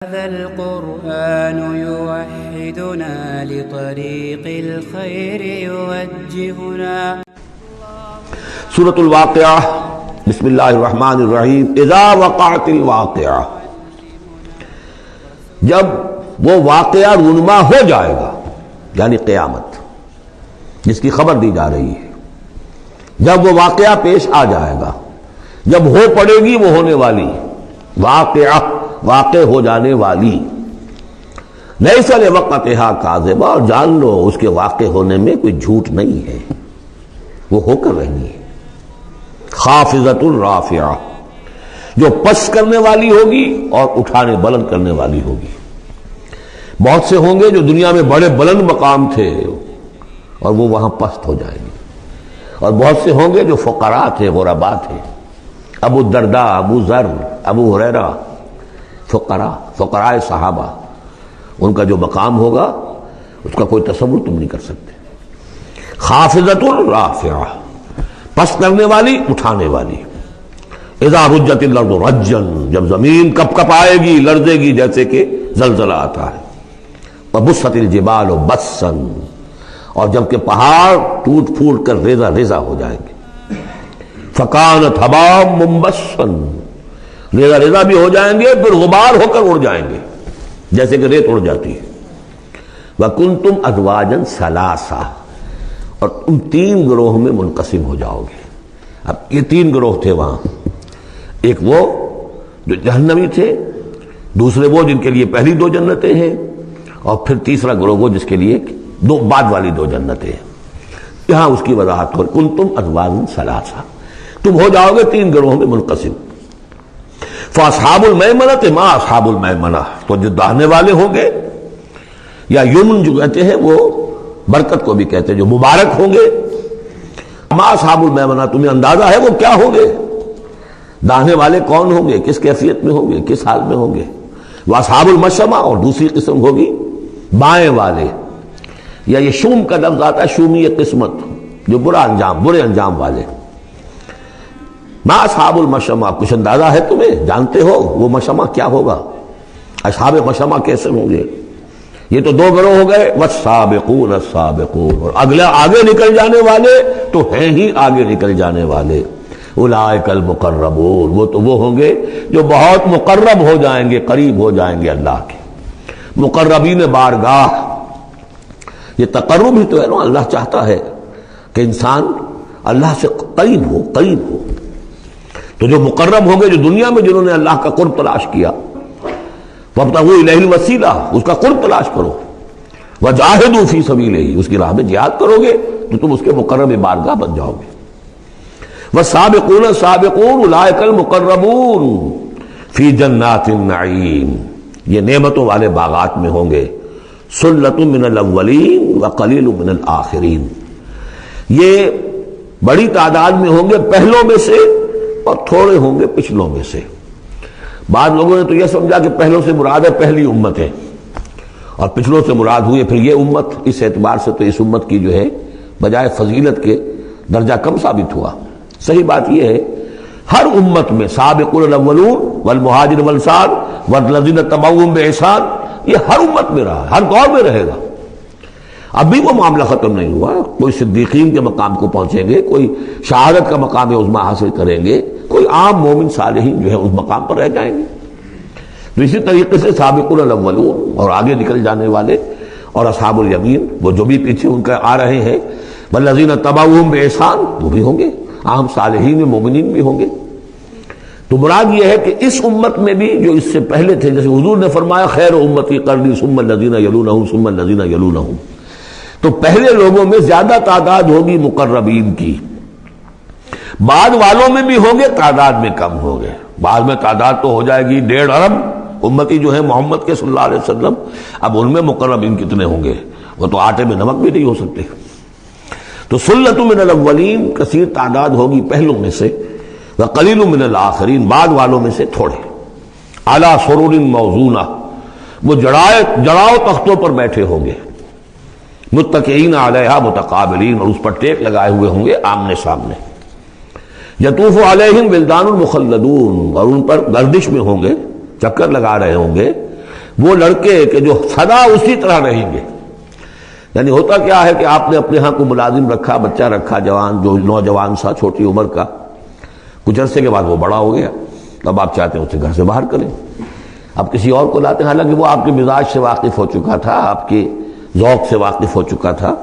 هذا القرآن يوحدنا لطريق الخير يوجهنا. سورۃ الواقعہ. بسم اللہ الرحمن الرحیم. اذا وقعت الواقعہ، جب وہ واقعہ رونما ہو جائے گا، یعنی قیامت جس کی خبر دی جا رہی ہے، جب وہ واقعہ پیش آ جائے گا، جب ہو پڑے گی وہ ہونے والی واقعہ، واقع ہو جانے والی. لیس لوقتھا کاذبہ، اور جان لو اس کے واقع ہونے میں کوئی جھوٹ نہیں ہے، وہ ہو کر رہنی ہے. خافضۃ الرافعہ، جو پست کرنے والی ہوگی اور اٹھانے بلند کرنے والی ہوگی. بہت سے ہوں گے جو دنیا میں بڑے بلند مقام تھے اور وہ وہاں پست ہو جائیں گے، اور بہت سے ہوں گے جو فقراء تھے، غرباء تھے. ابو الدرداء، ابو ذر، ابو ہریرہ، فقراء صحابہ، ان کا جو مقام ہوگا اس کا کوئی تصور تم نہیں کر سکتے. خافضۃ الرافعہ، پست کرنے والی، اٹھانے والی. اذا رجت الارض رجا، جب زمین کپ کپ آئے گی، لرزے گی جیسے کہ زلزلہ آتا ہے. وبست الجبال بسا، اور جب کہ پہاڑ ٹوٹ پھوٹ کر ریزہ ریزہ ہو جائیں گے. فکانت حباء منبثا، ریزہ ریزہ بھی ہو جائیں گے، پھر غبار ہو کر اڑ جائیں گے جیسے کہ ریت اڑ جاتی ہے. وَكُنْتُمْ أَزْوَاجًا ثَلَاثًا، اور تم تین گروہ میں منقسم ہو جاؤ گے. اب یہ تین گروہ تھے وہاں، ایک وہ جو جہنمی تھے، دوسرے وہ جن کے لیے پہلی دو جنتیں ہیں، اور پھر تیسرا گروہ وہ جس کے لیے دو بعد والی دو جنتیں ہیں. یہاں اس کی وضاحت کر، كُنْتُمْ أَزْوَاجًا ثَلَاثًا، تم ہو جاؤ گے تین گروہوں میں منقسم. فاصحاب المیمنۃ ما اصحاب المیمنہ، تو جو داہنے والے ہوں گے، یا یمن جو کہتے ہیں وہ برکت کو بھی کہتے ہیں، جو مبارک ہوں گے. ما اصحاب المیمنہ، تمہیں اندازہ ہے وہ کیا ہوں گے؟ داہنے والے کون ہوں گے، کس کیفیت میں ہوں گے، کس حال میں ہوں گے. واصحاب المشأمہ، اور دوسری قسم ہوگی بائیں والے، یا یہ شوم کا لفظ آتا ہے، شومی قسمت، جو برے انجام والے. ما اصحاب المشأمہ، کچھ اندازہ ہے تمہیں، جانتے ہو وہ مشأمہ کیا ہوگا، اصحاب مشأمہ کیسے ہوں گے؟ یہ تو دو گروہ ہو گئے. والسابقون السابقون، اور اگلے آگے نکل جانے والے تو ہیں ہی آگے نکل جانے والے. اولئک المقربون، وہ تو وہ ہوں گے جو بہت مقرب ہو جائیں گے، قریب ہو جائیں گے اللہ کے. مقربین بارگاہ، یہ تقرب ہی تو ہے نا، اللہ چاہتا ہے کہ انسان اللہ سے قریب ہو، قریب ہو. تو جو مقرب ہوں گے، جو دنیا میں جنہوں نے اللہ کا قرب تلاش کیا، وابتغوا الیہ الوسیلہ، اس کا قرب تلاش کرو. وجاہدوا فی سبیلہ، اس کی راہ میں جہاد کرو گے تو تم اس کے مقرب بارگاہ بن جاؤ گے. والسابقون السابقون اولئک المقربون فی جنات النعیم، یہ نعمتوں والے باغات میں ہوں گے. ثلۃ من الاولین وقلیل من الآخرین، یہ بڑی تعداد میں ہوں گے پہلوں میں سے، اور تھوڑے ہوں گے پچھلوں میں سے. بعض لوگوں نے تو یہ سمجھا کہ پہلوں سے مراد ہے پہلی امت ہے، اور پچھلوں سے مراد ہوئی پھر یہ امت. اس اعتبار سے تو اس امت کی جو ہے بجائے فضیلت کے درجہ کم ثابت ہوا. صحیح بات یہ ہے، ہر امت میں سابقون الاولون والمہاجرون والانصار والذین تبعوہم بإحسان، یہ ہر امت میں رہا، ہر دور میں رہے گا. ابھی وہ معاملہ ختم نہیں ہوا. کوئی صدیقین کے مقام کو پہنچیں گے، کوئی شہادت کا مقام عظمیٰ حاصل کریں گے، کوئی عام مومن صالحین جو ہے اس مقام پر رہ جائیں گے. تو اسی طریقے سے سابقون الاولون، اور آگے نکل جانے والے، اور اصحاب الیمین وہ جو بھی پیچھے ان کا آ رہے ہیں، والذین تبعوہم بإحسان، وہ بھی ہوں گے، عام صالحین مومنین بھی ہوں گے. تو مراد یہ ہے کہ اس امت میں بھی جو اس سے پہلے تھے، جیسے حضور نے فرمایا خیر امتی قرنی ثم الذین یلونہم ثم الذین یلونہم، تو پہلے لوگوں میں زیادہ تعداد ہوگی مقربین کی. بعد والوں میں بھی ہوں گے، تعداد میں کم ہوں گے. بعد میں تعداد تو ہو جائے گی 1.5 ارب امتی جو ہے محمد کے صلی اللہ علیہ وسلم. اب ان میں مقربین کتنے ہوں گے؟ وہ تو آٹے میں نمک بھی نہیں ہو سکتے. تو ثلۃ من الاولین، کثیر تعداد ہوگی پہلوں میں سے، وقلیل من الآخرین، بعد والوں میں سے تھوڑے. علی سرر موضونہ، وہ جڑاؤ تختوں پر بیٹھے ہوں گے. متکئین علیہا متقابلین، اور اس پر ٹیک لگائے ہوئے ہوں گے آمنے سامنے. یطوف علیہم ولدان المخلدون، اور ان پر گردش میں ہوں گے، چکر لگا رہے ہوں گے وہ لڑکے کہ جو سدا اسی طرح رہیں گے. یعنی ہوتا کیا ہے کہ آپ نے اپنے ہاں کو ملازم رکھا، بچہ رکھا، جوان جو نوجوان سا چھوٹی عمر کا، کچھ عرصے کے بعد وہ بڑا ہو گیا، اب آپ چاہتے ہیں اسے گھر سے باہر کریں، اب کسی اور کو لاتے ہیں، حالانکہ وہ آپ کے مزاج سے واقف ہو چکا تھا، آپ کے ذوق سے واقف ہو چکا تھا.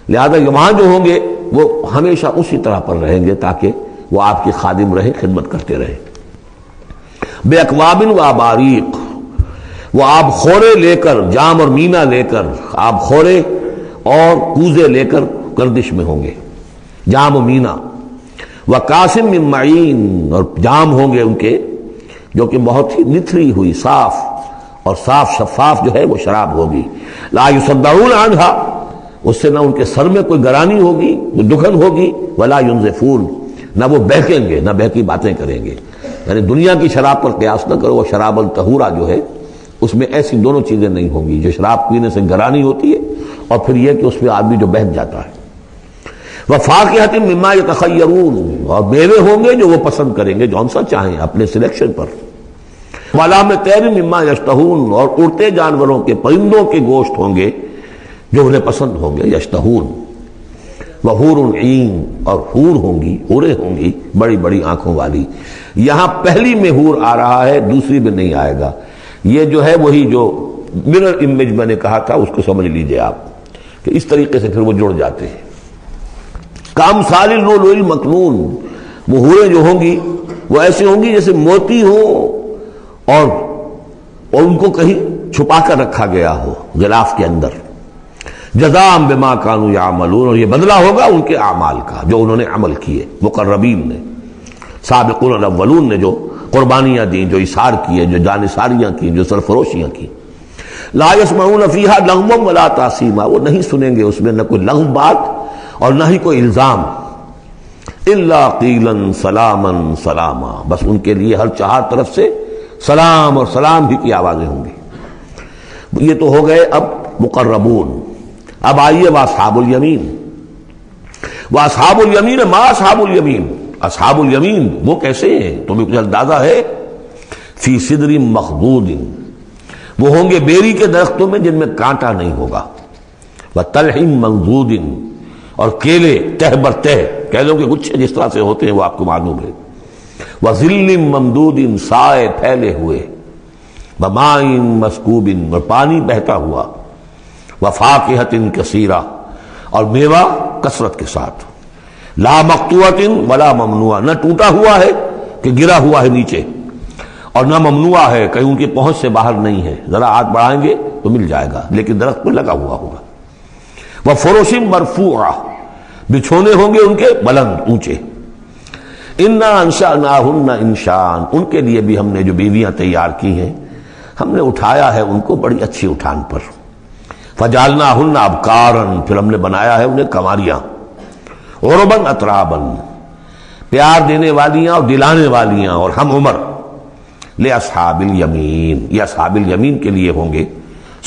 لہذا وہاں جو ہوں گے وہ ہمیشہ اسی طرح پر رہیں گے تاکہ وہ آپ کے خادم رہے، خدمت کرتے رہے. بے اکواب و اباریق، وہ آب خورے لے کر، جام اور مینا لے کر، آب خورے اور کوزے لے کر گردش میں ہوں گے، جام و مینا. وقاسم من معین، اور جام ہوں گے ان کے جو کہ بہت ہی نتھری ہوئی، صاف اور صاف شفاف جو ہے وہ شراب ہوگی. لا یصدعون عنہا، اس سے نہ ان کے سر میں کوئی گرانی ہوگی، دکھن ہوگی، ولا ینزفون، نہ وہ بہکیں گے، نہ بہکی باتیں کریں گے. یعنی دنیا کی شراب پر قیاس نہ کرو، وہ شراب الطہورہ جو ہے اس میں ایسی دونوں چیزیں نہیں ہوں گی، جو شراب پینے سے گرانی ہوتی ہے اور پھر یہ کہ اس میں آدمی جو بہک جاتا ہے. وفاکہۃ مما یتخیرون، اور میوے ہوں گے جو وہ پسند کریں گے، جون سا چاہیں اپنے سلیکشن پر. ولحم طیر مما یشتہون، اور اڑتے جانوروں کے، پرندوں کے گوشت ہوں گے جو انہیں پسند ہوں گے، یشتہون. وحور عین، اور حور ہوں گی، حوریں ہوں گی بڑی بڑی آنکھوں والی. یہاں پہلی میں حور آ رہا ہے، دوسری میں نہیں آئے گا. یہ جو ہے وہی جو مرر امیج میں نے کہا تھا، اس کو سمجھ لیجئے آپ کہ اس طریقے سے پھر وہ جڑ جاتے ہیں. کامثال اللؤلؤ المکنون، وہ حوریں جو ہوں گی وہ ایسی ہوں گی جیسے موتی ہو اور ان کو کہیں چھپا کر رکھا گیا ہو غلاف کے اندر. جزاء بما كانوا يعملون، اور یہ بدلہ ہوگا ان کے اعمال کا جو انہوں نے عمل کیے. مقربین نے، سابقون الاولون نے جو قربانیاں دیں، جو اثار کیے، جو جانثاریاں کی، جو سرفروشیاں کی. لا يسمعون فيها لغوا ولا تاثیما، وہ نہیں سنیں گے اس میں نہ کوئی لغو بات اور نہ ہی کوئی الزام. الا قیلا سلاما سلاما، بس ان کے لیے ہر چہار طرف سے سلام اور سلام ہی کی آوازیں ہوں گی. یہ تو ہو گئے اب مقربون. اب آئیے واصحاب الیمین. واصحاب الیمین، ما اصحاب الیمین، اصحاب الیمین وہ کیسے ہیں؟ تمہیں کچھ اندازہ ہے؟ فی صدر مخضود، وہ ہوں گے بیری کے درختوں میں جن میں کانٹا نہیں ہوگا. وطلح منضود، اور کیلے تہ بر تہ، کیلوں کے گچھے جس طرح سے ہوتے ہیں وہ آپ کو معلوم ہے. وظل ممدود، سائے پھیلے ہوئے. وماء مسکوب، اور پانی بہتا ہوا. وفاکہۃ کثیرہ، اور میوہ کثرت کے ساتھ. لا مقطوعۃ ولا ممنوعہ، نہ ٹوٹا ہوا ہے کہ گرا ہوا ہے نیچے، اور نہ ممنوع ہے کہیں ان کی پہنچ سے باہر نہیں ہے، ذرا ہاتھ بڑھائیں گے تو مل جائے گا، لیکن درخت پر لگا ہوا ہوگا. وفرش مرفوعہ، بچھونے ہوں گے ان کے بلند اونچے. انا انشأناہن انشاء، ان کے لیے بھی ہم نے جو بیویاں تیار کی ہیں ہم نے اٹھایا ہے ان کو بڑی اچھی اٹھان پر. فجعلناہن ابکارا، پھر ہم نے بنایا ہے انہیں کنواریاں. عربا اترابا، پیار دینے والیاں اور دلانے والیاں اور ہم عمر. لاصحاب الیمین، یہ اصحاب الیمین کے لیے ہوں گے.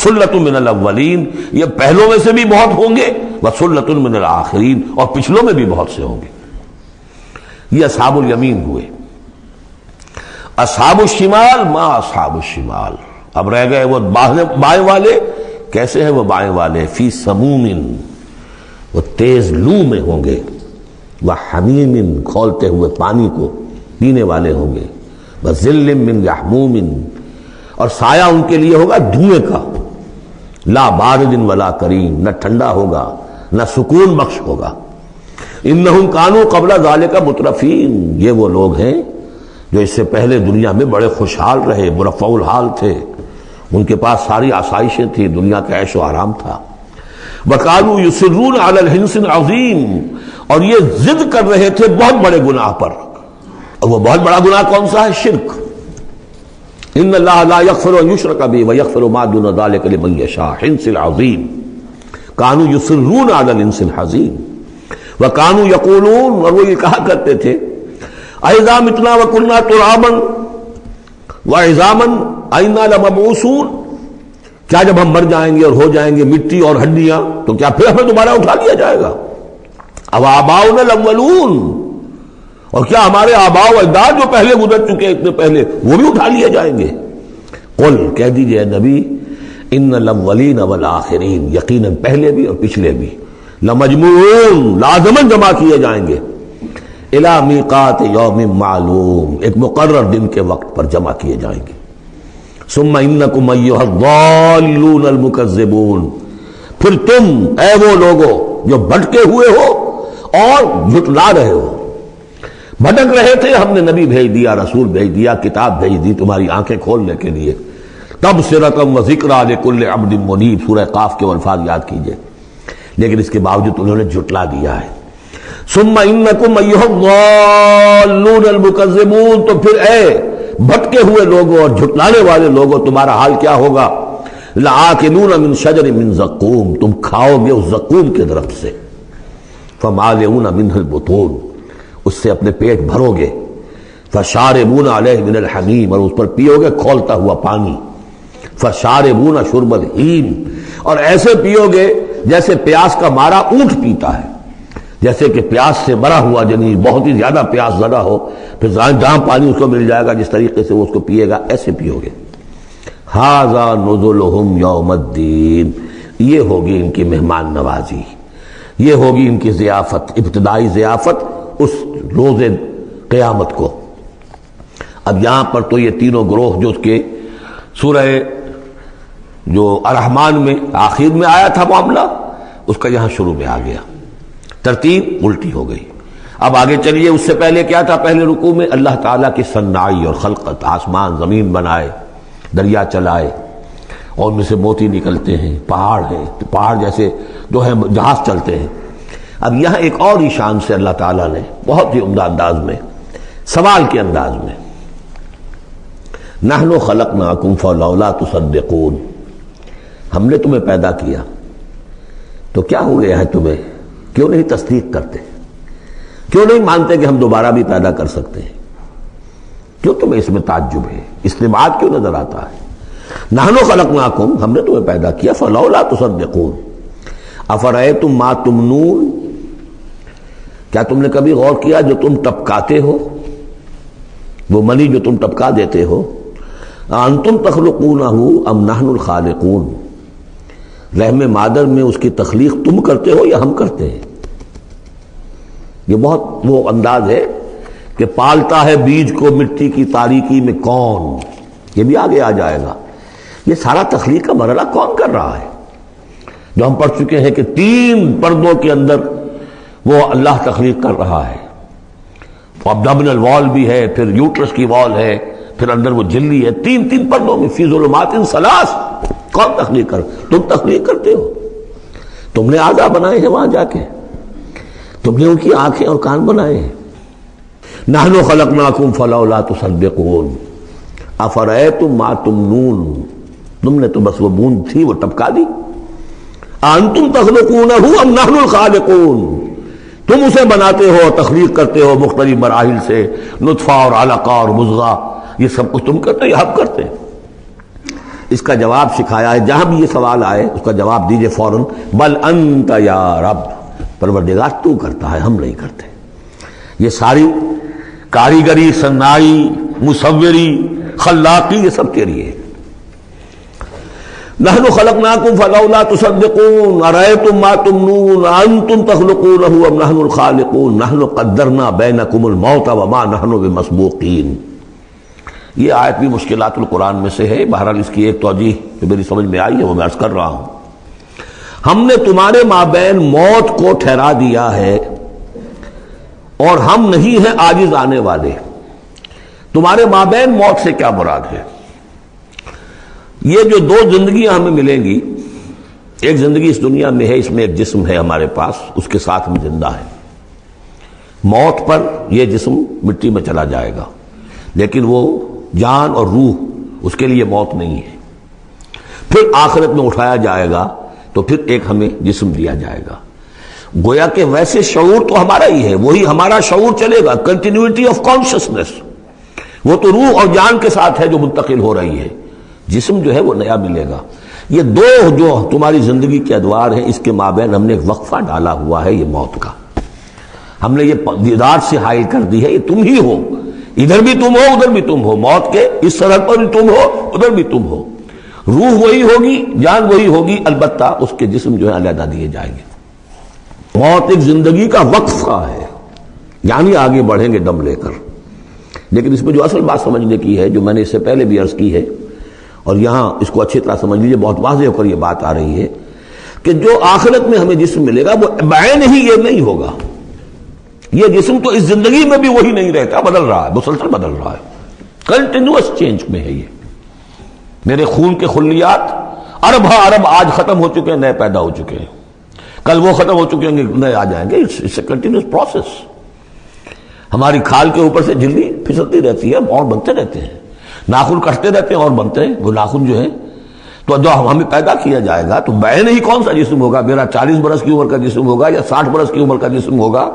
سلۃ من الاولین، یہ پہلوں میں سے بھی بہت ہوں گے. وسلۃ من الآخرین، اور پچھلوں میں بھی بہت سے ہوں گے. یہ اصحاب الیمین ہوئے. اصحاب الشمال، ما اصحاب الشمال، اب رہ گئے وہ بائیں والے. کیسے ہیں وہ بائیں والے؟ فی سموم، وہ تیز لو میں ہوں گے. وحمیم، کھولتے ہوئے پانی کو پینے والے ہوں گے. وظل من یحموم، اور سایہ ان کے لیے ہوگا دھوئیں کا. لا بارد ولا کریم، نہ ٹھنڈا ہوگا نہ سکون بخش ہوگا. انہم کانوا قبل ذالک مترفین، یہ وہ لوگ ہیں جو اس سے پہلے دنیا میں بڑے خوشحال رہے، مرفع الحال تھے، ان کے پاس ساری آسائشیں تھیں، دنیا کا عیش و آرام تھا. وَقَالُوا يُصِرُّونَ عَلَى الْحِنْسِ الْعَظِيمِ، اور یہ ضد کر رہے تھے بہت بڑے گناہ پر. اور وہ بہت بڑا گناہ کون سا ہے؟ شرک. ان اللہ لا یغفر ان یشرک بہ ویغفر ما دون ذلک لمن یشاء. حنس العظیم، کانوا یصرون علی الحنس العظیم. وکانوا یقولون، اور وہ یہ کہا کرتے تھے، اذا متنا وکنا ترابا وعظاما اینا لمبعوثون، کیا جب ہم مر جائیں گے اور ہو جائیں گے مٹی اور ہڈیاں تو کیا پھر ہمیں دوبارہ اٹھا لیا جائے گا؟ اب آباؤنا الاولون، اور کیا ہمارے آباء و اجداد جو پہلے گزر چکے اتنے پہلے وہ بھی اٹھا لیے جائیں گے؟ قل کہہ دیجئے نبی، ان الاولین والآخرین، یقیناً پہلے بھی اور پچھلے بھی، لمجموعون لازماً جمع کیے جائیں گے، الی میقات یوم معلوم، ایک مقرر دن کے وقت پر جمع کیے جائیں گے۔ ثم انکم ایھا الضالون المکذبون، پھر تم اے وہ لوگو جو بھٹکے ہوئے ہو اور جھٹلا رہے ہو، بھٹک رہے تھے، ہم نے نبی بھیج دیا، رسول بھیج دیا، کتاب بھیج دی تمہاری آنکھیں کھولنے کے لیے، تبصرۃ و ذکریٰ لکل عبد منیب، سورہ قاف کے الفاظ یاد کیجئے، لیکن اس کے باوجود انہوں نے جھٹلا دیا ہے۔ ثم انکم ایھا الضالون المکذبون، تو پھر اے بھٹکے ہوئے لوگوں اور جھٹلانے والے لوگوں، تمہارا حال کیا ہوگا؟ لآکلون من شجر من زقوم، تم کھاؤ گے اس زقوم کے درخت سے، فمالئون منہ البطون، اس سے اپنے پیٹ بھرو گے، فشاربون علیہ من الحمیم، اور اس پر پیو گے کھولتا ہوا پانی، فشاربون شرب الہیم، اور ایسے پیو گے جیسے پیاس کا مارا اونٹ پیتا ہے، جیسے کہ پیاس سے مرا ہوا جنی بہت ہی زیادہ پیاس زدہ ہو، پھر جہاں پانی اس کو مل جائے گا جس طریقے سے وہ اس کو پیے گا، ایسے پیو گے۔ ھذا نزلہم یوم الدین، یہ ہوگی ان کی مہمان نوازی، یہ ہوگی ان کی ضیافت، ابتدائی ضیافت اس روز قیامت کو۔ اب یہاں پر تو یہ تینوں گروہ جو اس کے سورہ جو الرحمن میں آخر میں آیا تھا معاملہ، اس کا یہاں شروع میں آ گیا، ترتیب الٹی ہو گئی۔ اب آگے چلیے، اس سے پہلے کیا تھا؟ پہلے رکوع میں اللہ تعالیٰ کی صنعائی اور خلقت، آسمان زمین بنائے، دریا چلائے اور ان میں سے موتی نکلتے ہیں، پہاڑ ہیں، پہاڑ جیسے جو ہے جہاز چلتے ہیں۔ اب یہاں ایک اور ہی شان سے اللہ تعالیٰ نے بہت ہی عمدہ انداز میں، سوال کے انداز میں، نحن خلقناکم فلولا تصدقون، ہم نے تمہیں پیدا کیا تو کیا ہو گیا ہے تمہیں، کیوں نہیں تصدیق کرتے، کیوں نہیں مانتے کہ ہم دوبارہ بھی پیدا کر سکتے ہیں، کیوں تمہیں اس میں تعجب ہے، استبعاد کیوں نظر آتا ہے؟ نحن خلقناکم، ہم نے تمہیں پیدا کیا، فلولا تصدقون افرأیتم ما تمنون، کیا تم نے کبھی غور کیا جو تم ٹپکاتے ہو، وہ منی جو تم ٹپکا دیتے ہو، انتم تخلقونہ ام نحن الخالقون، رحم مادر میں اس کی تخلیق تم کرتے ہو یا ہم کرتے ہیں؟ یہ بہت وہ انداز ہے کہ پالتا ہے بیج کو مٹی کی تاریکی میں کون، یہ بھی آگے آ جائے گا۔ یہ سارا تخلیق کا مرحلہ کون کر رہا ہے، جو ہم پڑھ چکے ہیں کہ 3 پردوں کے اندر وہ اللہ تخلیق کر رہا ہے، ابڈومینل وال بھی ہے، پھر یوٹرس کی وال ہے، پھر اندر وہ جھلی ہے، 3 پردوں میں، فی ظلمات ثلاث، کون تخلیق کر؟ تم تخلیق کرتے ہو، تم نے اعضاء بنائے ہیں وہاں جا کے، تم نے ان کی آنکھیں اور کان بنائے ہیں۔ نحن خلقناکم فلولا تصدقون افرأیتم ما تمنون، تم نے تو بس وہ بوند تھی وہ ٹپکا دی، انتم تخلقونہ ام نحن الخالقون، تم اسے بناتے ہو، تخلیق کرتے ہو مختلف مراحل سے، نطفہ اور علقہ اور مضغہ، یہ سب کچھ تم کرتے ہو یا ہم کرتے ہیں؟ اس کا جواب سکھایا ہے، جہاں بھی یہ سوال آئے اس کا جواب دیجئے فوراً، بل انت یا رب، پروردگار تو کرتا ہے، ہم نہیں کرتے۔ یہ ساری کاریگری، صنائی، مصوری، خلاقی، یہ سب تیری ہے۔ نحن خلقناکم فلولا تصدقون ارأیتم ما تمنون انتم تخلقونہ ام نحن الخالقون نحن قدرنا بینکم الموت وما نحن بمسبوقین۔ یہ آیت بھی مشکلات القرآن میں سے ہے، بہرحال اس کی ایک توجیہ جو میری سمجھ میں آئی ہے وہ میں عرض کر رہا ہوں۔ ہم نے تمہارے مابین موت کو ٹھہرا دیا ہے اور ہم نہیں ہیں عاجز آنے والے۔ تمہارے مابین موت سے کیا مراد ہے؟ یہ جو 2 زندگیاں ہمیں ملیں گی، ایک زندگی اس دنیا میں ہے، اس میں ایک جسم ہے ہمارے پاس، اس کے ساتھ ہم زندہ ہیں۔ موت پر یہ جسم مٹی میں چلا جائے گا، لیکن وہ جان اور روح اس کے لیے موت نہیں ہے۔ پھر آخرت میں اٹھایا جائے گا تو پھر ایک ہمیں جسم دیا جائے گا، گویا کہ ویسے شعور تو ہمارا ہی ہے، وہی ہمارا شعور چلے گا، کنٹینیوٹی آف کانشسنس، وہ تو روح اور جان کے ساتھ ہے جو منتقل ہو رہی ہے، جسم جو ہے وہ نیا ملے گا۔ یہ 2 جو تمہاری زندگی کے ادوار ہیں، اس کے مابین ہم نے ایک وقفہ ڈالا ہوا ہے، یہ موت کا۔ ہم نے یہ دیدار سے حائل کر دی ہے، یہ تم ہی ہو ادھر بھی تم ہو ادھر بھی تم ہو، موت کے اس سرحد پر بھی تم ہو ادھر بھی تم ہو، روح وہی ہوگی جان وہی ہوگی، البتہ اس کے جسم جو ہے علیحدہ دیے جائیں گے۔ موت ایک زندگی کا وقفہ ہے، یعنی آگے بڑھیں گے دم لے کر۔ لیکن اس میں جو اصل بات سمجھنے کی ہے، جو میں نے اس سے پہلے بھی عرض کی ہے اور یہاں اس کو اچھی طرح سمجھ لیجیے، بہت واضح ہو کر یہ بات آ رہی ہے کہ جو آخرت میں ہمیں جسم ملے گا وہ بعین ہی یہ نہیں ہوگا۔ یہ جسم تو اس زندگی میں بھی وہی نہیں رہتا، بدل رہا ہے، مسلسل بدل رہا ہے، کنٹینیوس چینج میں ہے۔ یہ میرے خون کے خلیات ارب ہا ارب آج ختم ہو چکے ہیں، نئے پیدا ہو چکے ہیں، کل وہ ختم ہو چکے ہیں، نئے آ جائیں گے۔ It's a continuous process. ہماری کھال کے اوپر سے جھلی پھسلتی رہتی ہے اور بنتے رہتے ہیں، ناخن کٹتے رہتے ہیں اور بنتے ہیں وہ ناخن جو ہے۔ تو جو ہمیں پیدا کیا جائے گا تو بعین ہی کون سا جسم ہوگا؟ میرا 40 برس کی عمر کا جسم ہوگا یا 60 برس کی عمر کا جسم ہوگا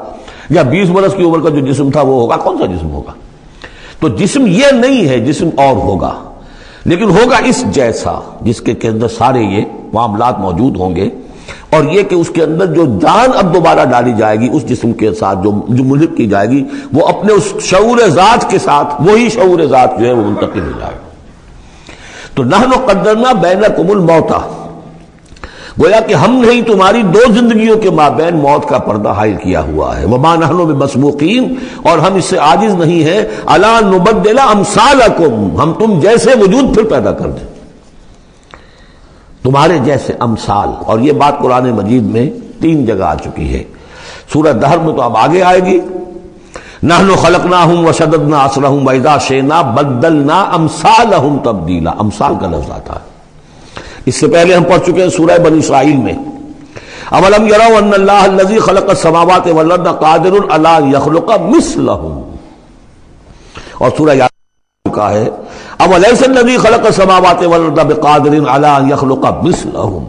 یا 20 برس کی عمر کا جو جسم تھا وہ ہوگا؟ کون سا جسم ہوگا؟ تو جسم یہ نہیں ہے، جسم اور ہوگا، لیکن ہوگا اس جیسا جس کے اندر سارے یہ معاملات موجود ہوں گے، اور یہ کہ اس کے اندر جو جان اب دوبارہ ڈالی جائے گی اس جسم کے ساتھ جو ملحق کی جائے گی، وہ اپنے اس شعور ذات کے ساتھ وہی شعور ذات جو ہے وہ منتقل ہو جائے گا۔ تو نحن قدرنا بینکم الموت، گویا کہ ہم نے تمہاری دو زندگیوں کے مابین موت کا پردہ حائل کیا ہوا ہے۔ وما نحن بمسبوقین، اور ہم اس سے عاجز نہیں ہیں، الا نبدل امثالکم، ہم تم جیسے وجود پھر پیدا کر دیں، تمہارے جیسے امثال۔ اور یہ بات قرآن مجید میں 3 جگہ آ چکی ہے، سورہ دہر میں تو اب آگے آئے گی، نحن خلقناہم وشددنا اسرہم واذا شئنا بدلنا امثالہم تبدیلا، امثال کا لفظ آتا ہے۔ اس سے پہلے ہم پڑھ چکے ہیں سورہ بنی اسرائیل میں، اولم یروا ان اللہ الذی خلق السماوات والارض قادر علی ان یخلق مثلہم، اور سورہ یاسین کا ہے اولیس الذی خلق السماوات والارض بقادر علی ان یخلق مثلہم۔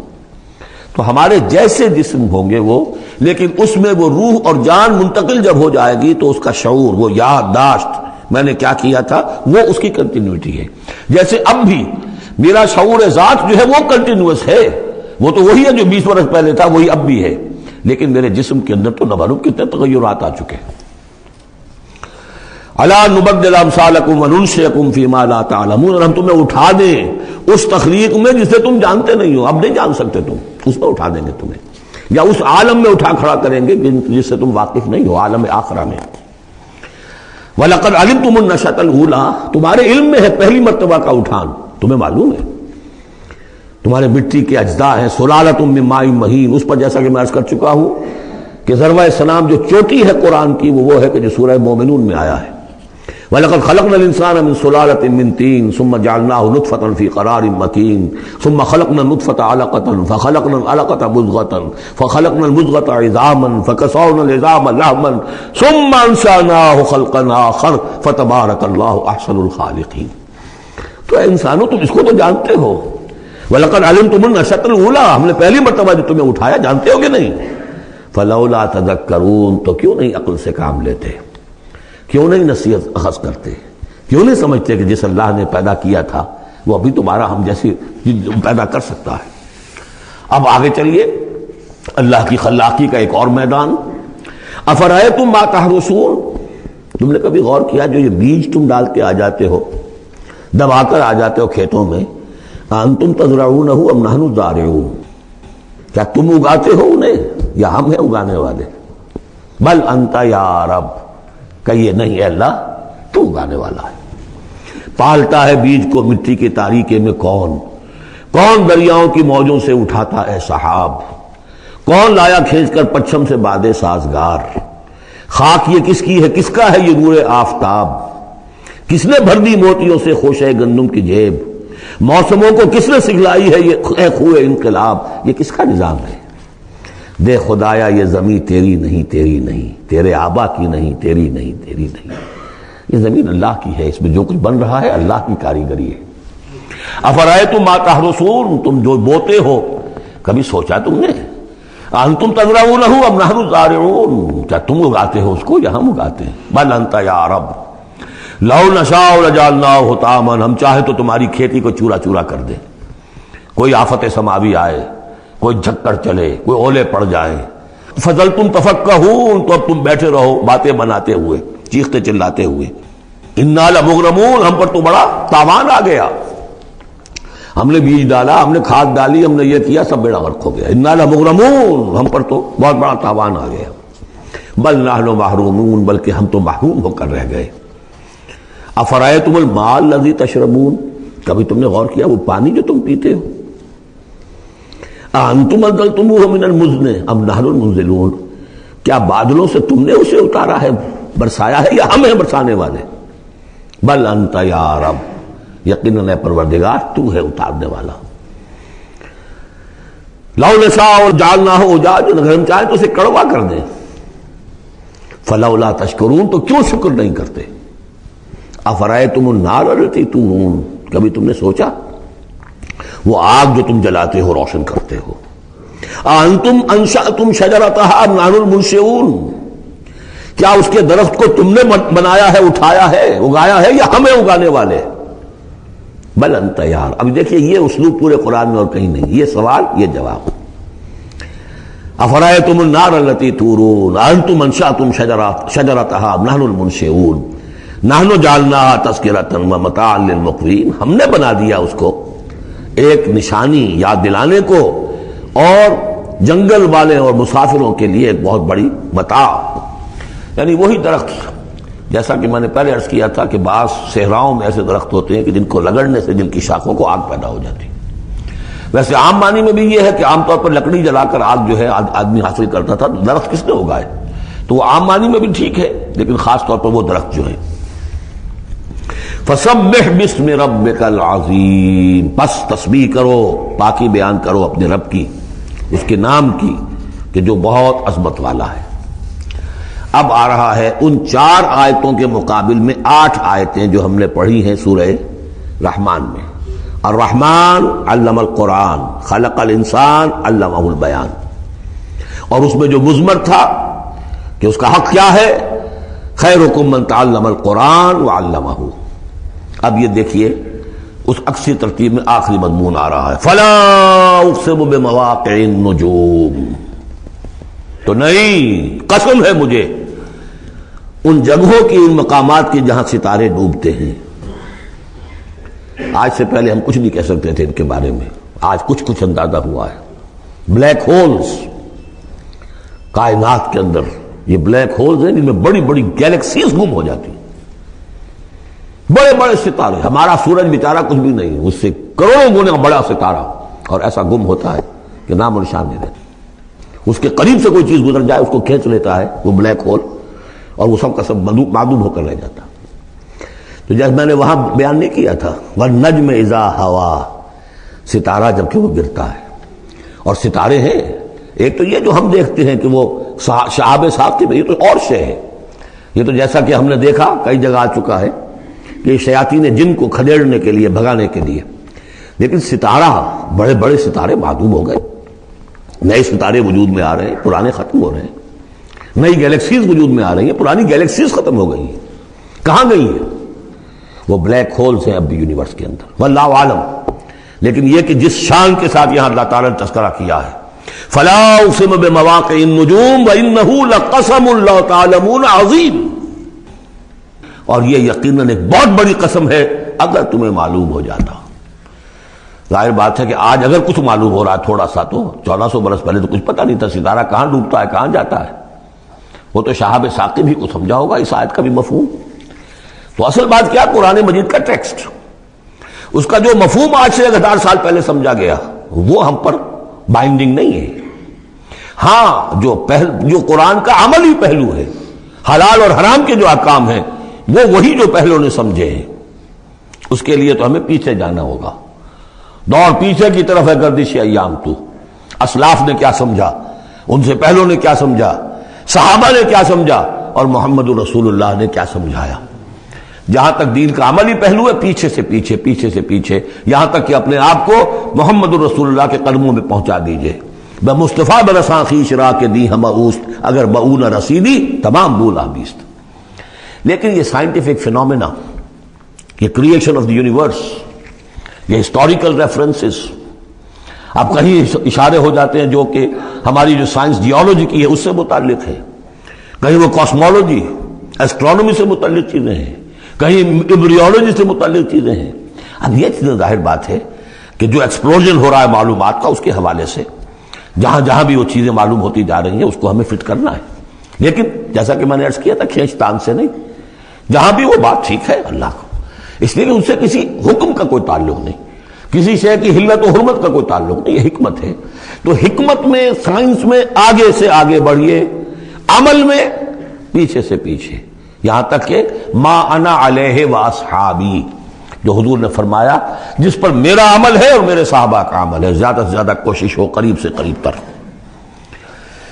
تو ہمارے جیسے جسم ہوں گے وہ، لیکن اس میں وہ روح اور جان منتقل جب ہو جائے گی تو اس کا شعور، وہ یادداشت میں نے کیا کیا تھا، وہ اس کی کنٹینیوٹی ہے۔ جیسے اب بھی میرا شعور ذات جو ہے وہ کنٹینیوس ہے، وہ تو وہی ہے جو 20 برس پہلے تھا، وہی اب بھی ہے، لیکن میرے جسم کے اندر تو نہ معلوم کتنے تغیرات آ چکے ہیں۔ الا نبدل امثالکم وننشئکم فیما لا تعلمون، اور ہم تمہیں اٹھا دیں اس تخلیق میں جسے تم جانتے نہیں ہو، اب نہیں جان سکتے تم، اس میں اٹھا دیں گے تمہیں، یا اس عالم میں اٹھا کھڑا کریں گے جس سے تم واقف نہیں ہو، عالم آخرہ میں۔ وَلَقَدْ عَلِمْتُمُ النَّشَأَةَ الْأُولَىٰ، تمہارے علم میں ہے پہلی مرتبہ کا اٹھان، تمہیں معلوم ہے، تمہارے مٹی کے اجزاء ہیں، سلالۃ من ماء مہین، اس پر جیسا کہ میں عرض کر چکا ہوں کہ ذروہ سلام جو چوٹی ہے قرآن کی وہ ہے کہ جو سورہ مومنون میں آیا ہے، وَلَقَدْ خَلَقْنَا الْإِنسَانَ مِنْ سُلَالَةٍ مِنْ طِينٍ ثُمَّ جَعَلْنَاهُ نُطْفَةً فِي قَرَارٍ مَكِينٍ ثُمَّ خَلَقْنَا النُّطْفَةَ عَلَقَةً فَخَلَقْنَا الْعَلَقَةَ مُضْغَةً فَخَلَقْنَا الْمُضْغَةَ عِظَامًا فَكَسَوْنَا الْعِظَامَ لَحْمًا ثُمَّ أَنشَأْنَاهُ خَلْقًا آخَرَ فَتَبَارَكَ اللَّهُ أَحْسَنُ الْخَالِقِينَ۔ تو اے انسانوں تم اس کو تو جانتے ہو، وَلَقَدْ عَلِمْتُمُ النَّشَأَةَ الْأُولَىٰ، ہم نے پہلی مرتبہ جو تمہیں اٹھایا جانتے ہو کہ نہیں، فَلَوْلَا تَذَكَّرُونَ، تو کیوں نہیں عقل سے کام لیتے، کیوں نہیں نصیحت اخذ کرتے، کیوں نہیں سمجھتے کہ جس اللہ نے پیدا کیا تھا وہ ابھی تمہارا ہم جیسی پیدا کر سکتا ہے۔ اب آگے چلیے، اللہ کی خلاقی کا ایک اور میدان، افرأیتم ما تحرثون، تم نے کبھی غور کیا جو یہ بیج تم ڈال کے آ جاتے ہو، دبا کر آ جاتے ہو کھیتوں میں، انتم تزرعونہ ام نحن الزارعون، کیا تم اگاتے ہو انہیں یا ہم ہیں اگانے والے؟ بل انت یا رب، کہیے نہیں اے اللہ تو اگانے والا ہے۔ پالتا ہے بیج کو مٹی کی تاریکی میں کون دریاؤں کی موجوں سے اٹھاتا ہے سحاب، کون لایا کھینچ کر پچھم سے بادے سازگار، خاک یہ کس کی ہے، کس کا ہے یہ نور آفتاب، کس نے بھر دی موتیوں سے خوشہ گندم کی جیب، موسموں کو کس نے سکھلائی ہے یہ خوئے انقلاب، یہ کس کا نظام ہے؟ دے خدایا یہ زمین تیری نہیں، تیری نہیں، تیرے آبا کی نہیں، تیری نہیں، تیری نہیں، یہ زمین اللہ کی ہے، اس میں جو کچھ بن رہا ہے اللہ کی کاریگری ہے۔ افرأیتم ما تحرثون، تم جو بوتے ہو کبھی سوچا تم نے، انتم تزرعونہ ام نحن الزارعون، کیا تم اگاتے ہو اس کو یا ہم اگاتے ہیں؟ بل انت یا رب لو نشاء لجعلناہ حطاما، ہم چاہے تو تمہاری کھیتی کو چورا چورا کر دیں، کوئی آفت سماوی آئے، کوئی جھکڑ چلے، کوئی اولے پڑ جائیں، فظلتم تفکہون، تو اب تم بیٹھے رہو باتیں بناتے ہوئے، چیختے چلاتے ہوئے۔ انا لمغرمون، ہم پر تو بڑا تاوان آ گیا، ہم نے بیج ڈالا، ہم نے کھاد ڈالی، ہم نے یہ کیا، سب بیڑا غرق ہو گیا۔ انا لمغرمون، ہم پر تو بہت بڑا تاوان آ گیا۔ بل نحن محرومون، بلکہ ہم تو محروم ہو کر رہ گئے۔ افرأیتم الماء الذی تشربون، کبھی تم نے غور کیا وہ پانی جو تم پیتے ہو، انتم انزلتموہ من المزن ام نحن المنزلون، کیا بادلوں سے تم نے اسے اتارا ہے، برسایا ہے، یا ہم ہیں برسانے والے؟ بل انت یا رب، یقیناً اے پروردگار تو ہے اتارنے والا۔ لو نشاء جعلناہ اجاجا، اگر ہم چاہیں تو اسے کڑوا کر دیں، فلولا تشکرون، تو کیوں شکر نہیں کرتے؟ افرأیتم النار التی تورون، کبھی تم نے سوچا وہ آگ جو تم جلاتے ہو، روشن کرتے ہو، انتم انشأتم شجرتها ام نحن المنشئون، کیا اس کے درخت کو تم نے بنایا ہے، اٹھایا ہے، اگایا ہے، یا ہمیں اگانے والے؟ بل انت یار، اب دیکھیے یہ اسلوب پورے قرآن میں اور کہیں نہیں، یہ سوال یہ جواب۔ افرأیتم النار التی تورون انتم انشأتم شجرتها ام نحن المنشئون نحن جعلناها تذکرۃ ومتاعا للمقوین، ہم نے بنا دیا اس کو ایک نشانی یاد دلانے کو، اور جنگل والے اور مسافروں کے لیے ایک بہت بڑی متاع، یعنی وہی درخت جیسا کہ میں نے پہلے عرض کیا تھا کہ بعض صحراؤں میں ایسے درخت ہوتے ہیں کہ جن کو رگڑنے سے جن کی شاخوں کو آگ پیدا ہو جاتی ہے۔ ویسے عام معنی میں بھی یہ ہے کہ عام طور پر لکڑی جلا کر آگ جو ہے آدمی حاصل کرتا تھا، درخت کس نے اگائے، تو وہ عام معنی میں بھی ٹھیک ہے، لیکن خاص طور پر وہ درخت جو ہے۔ فسبح باسم ربک العظیم، پس تسبیح کرو، پاکی بیان کرو اپنے رب کی، اس کے نام کی کہ جو بہت عظمت والا ہے۔ اب آ رہا ہے ان 4 آیتوں کے مقابل میں 8 آیتیں جو ہم نے پڑھی ہیں سورہ رحمان میں۔ الرحمن علم القرآن، خلق الانسان علمہ البیان، اور اس میں جو مضمر تھا کہ اس کا حق کیا ہے، خیرکم من تعلم القرآن وعلمہ۔ اب یہ دیکھیے اس عکسی ترتیب میں آخری مضمون آ رہا ہے، فلا اقسم بمواقع النجوم، تو نہیں، قسم ہے مجھے ان جگہوں کی، ان مقامات کی جہاں ستارے ڈوبتے ہیں۔ آج سے پہلے ہم کچھ نہیں کہہ سکتے تھے ان کے بارے میں، آج کچھ اندازہ ہوا ہے۔ بلیک ہولز، کائنات کے اندر یہ بلیک ہولز ہیں جن میں بڑی بڑی گیلیکسیز گم ہو جاتی ہیں، بڑے بڑے ستارے، ہمارا سورج بیچارہ کچھ بھی نہیں، اس سے کروڑوں گنا بڑا ستارہ، اور ایسا گم ہوتا ہے کہ نام و نشان نہیں رہتا۔ اس کے قریب سے کوئی چیز گزر جائے اس کو کھینچ لیتا ہے وہ بلیک ہول، اور وہ سب کا سب معدوم ہو کر رہ جاتا۔ تو جیسے میں نے وہاں بیان نہیں کیا تھا، والنجم اذا ہوا، ستارہ جب کہ وہ گرتا ہے، اور ستارے ہیں ایک تو یہ جو ہم دیکھتے ہیں کہ وہ شہاب ساقب ہے، یہ تو اور شے ہے، یہ تو جیسا کہ ہم نے دیکھا کئی جگہ آ چکا ہے کہ شیاطین جن کو کھدیڑنے کے لیے، بھگانے کے لیے، لیکن ستارہ، بڑے بڑے ستارے معدوم ہو گئے، نئے ستارے وجود میں آ رہے ہیں، پرانے ختم ہو رہے ہیں، نئی گیلیکسیز وجود میں آ رہی ہیں، پرانی گیلیکسیز ختم ہو گئی ہیں، کہاں گئی ہیں؟ وہ بلیک ہولز ہیں اب بھی یونیورس کے اندر، واللہ عالم۔ لیکن یہ کہ جس شان کے ساتھ یہاں اللہ تعالیٰ نے تذکرہ کیا ہے، فلا اقسم بمواقع النجوم وانہ لقسم لو تعلمون عظیم، اور یہ یقیناً ایک بہت بڑی قسم ہے اگر تمہیں معلوم ہو جاتا۔ ظاہر بات ہے کہ آج اگر کچھ معلوم ہو رہا ہے تھوڑا سا، تو 1400 برس پہلے تو کچھ پتہ نہیں تھا ستارہ کہاں ڈوبتا ہے، کہاں جاتا ہے۔ وہ تو شہاب ثاقب ہی کو سمجھا ہوگا اس آیت کا بھی مفہوم۔ تو اصل بات کیا، قرآن مجید کا ٹیکسٹ، اس کا جو مفہوم آج سے 1000 سال پہلے سمجھا گیا وہ ہم پر بائنڈنگ نہیں ہے۔ ہاں جو قرآن کا عملی پہلو ہے، حلال اور حرام کے جو احکام ہیں، وہ وہی جو پہلو نے سمجھے ہیں، اس کے لیے تو ہمیں پیچھے جانا ہوگا۔ دور پیچھے کی طرف ہے گردش ایام تو، اسلاف نے کیا سمجھا، ان سے پہلوں نے کیا سمجھا، صحابہ نے کیا سمجھا، اور محمد رسول اللہ نے کیا سمجھایا۔ جہاں تک دین کا عملی پہلو ہے، پیچھے سے پیچھے، پیچھے سے پیچھے، یہاں تک کہ اپنے آپ کو محمد رسول اللہ کے قدموں میں پہنچا دیجئے۔ بمصطفیٰ برساں خویش را کے دی ہم اوست، اگر بؤ نہ رسیدی تمام بولا بیست۔ لیکن یہ سائنٹیفک فینومینا، یہ کریشن آف دی یونیورس، یہ ہسٹوریکل ریفرنسز، اب کہیں اشارے ہو جاتے ہیں جو کہ ہماری جو سائنس جیولوجی کی ہے اس سے متعلق ہے، کہیں وہ کاسمولوجی، ایسٹرونومی سے متعلق چیزیں ہیں، کہیں ایمبریولوجی سے متعلق چیزیں ہیں. اب یہ چیزیں ظاہر بات ہے کہ جو ایکسپلوژن ہو رہا ہے معلومات کا، اس کے حوالے سے جہاں جہاں بھی وہ چیزیں معلوم ہوتی جا رہی ہیں اس کو ہمیں فٹ کرنا ہے. لیکن جیسا کہ میں نے عرض کیا تھا، کھینچ تان سے نہیں، جہاں بھی وہ بات ٹھیک ہے اللہ کو، اس لیے کہ ان سے کسی حکم کا کوئی تعلق نہیں، کسی شے کی حلت و حرمت کا کوئی تعلق نہیں، یہ حکمت ہے. تو حکمت میں، سائنس میں آگے سے آگے بڑھیے، عمل میں پیچھے سے پیچھے، یہاں تک کہ ما انا علیہ و اصحابی، جو حضور نے فرمایا جس پر میرا عمل ہے اور میرے صحابہ کا عمل ہے، زیادہ سے زیادہ کوشش ہو قریب سے قریب تر.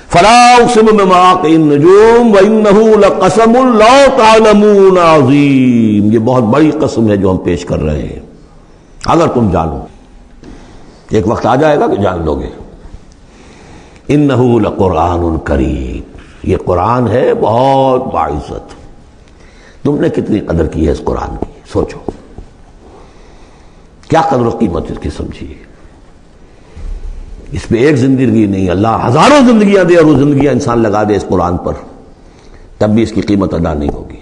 فلا اقسم بمواقع النجوم وانه لقسم لا تعلمون عظیم، یہ بہت بڑی قسم ہے جو ہم پیش کر رہے ہیں. اگر تم جانو، ایک وقت آ جائے گا کہ جان لو گے. انہ لقرآن کریم، یہ قرآن ہے بہت باعزت. تم نے کتنی قدر کی ہے اس قرآن کی، سوچو کیا قدر و قیمت اس کی سمجھیے. اس پہ ایک زندگی نہیں، اللہ ہزاروں زندگیاں دے اور وہ زندگیاں انسان لگا دے اس قرآن پر، تب بھی اس کی قیمت ادا نہیں ہوگی.